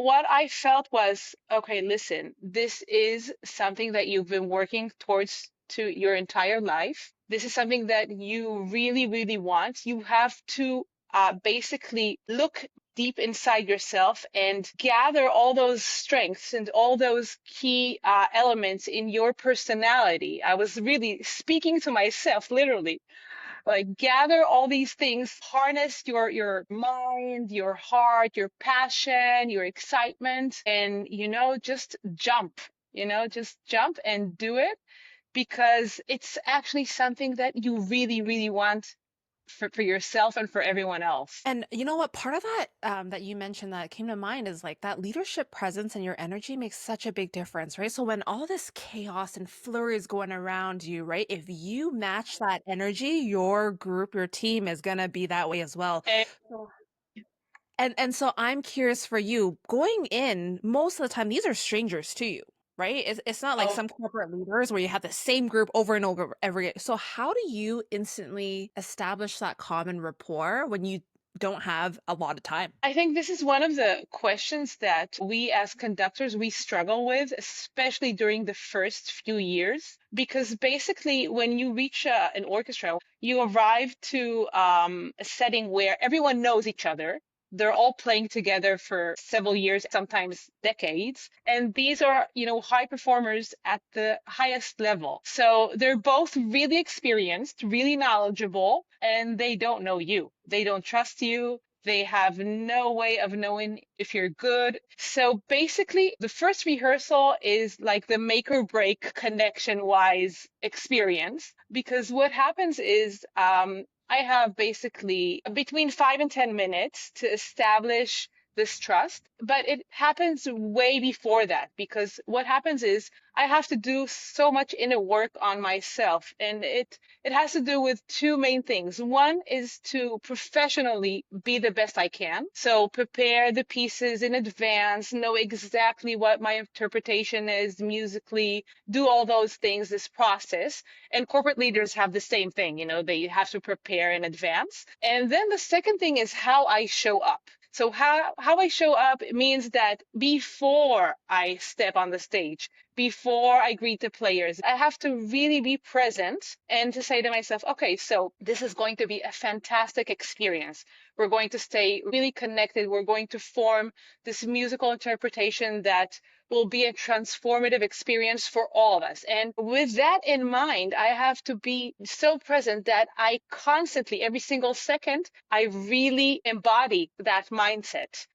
what I felt was, okay, listen, this is something that you've been working towards to your entire life. This is something that you really, really want. You have to basically look deep inside yourself and gather all those strengths and all those key elements in your personality. I was really speaking to myself, literally, like gather all these things, harness your mind, your heart, your passion, your excitement, and just jump and do it, because it's actually something that you really, really want for yourself and for everyone else. And you know what? Part of that that you mentioned that came to mind is like that leadership presence and your energy makes such a big difference, right? So when all this chaos and flurry is going around you, right? If you match that energy, your group, your team is gonna be that way as well. And So and so I'm curious for you, going in, most of the time, these are strangers to you, right? It's not like of some corporate leaders where you have the same group over and over every. So how do you instantly establish that common rapport when you don't have a lot of time? I think this is one of the questions that we as conductors we struggle with, especially during the first few years, because basically when you reach an orchestra, you arrive to a setting where everyone knows each other. They're all playing together for several years, sometimes decades. And these are, high performers at the highest level. So they're both really experienced, really knowledgeable, and they don't know you. They don't trust you. They have no way of knowing if you're good. So basically, the first rehearsal is like the make or break connection wise experience. Because what happens is, I have basically between 5 and 10 minutes to establish this trust, but it happens way before that, because what happens is I have to do so much inner work on myself, and it has to do with two main things. One is to professionally be the best I can. So prepare the pieces in advance, know exactly what my interpretation is musically, do all those things, this process. And corporate leaders have the same thing, they have to prepare in advance. And then the second thing is how I show up. So how I show up means that before I step on the stage, before I greet the players, I have to really be present and to say to myself, okay, so this is going to be a fantastic experience. We're going to stay really connected. We're going to form this musical interpretation that will be a transformative experience for all of us. And with that in mind, I have to be so present that I constantly, every single second, I really embody that mindset.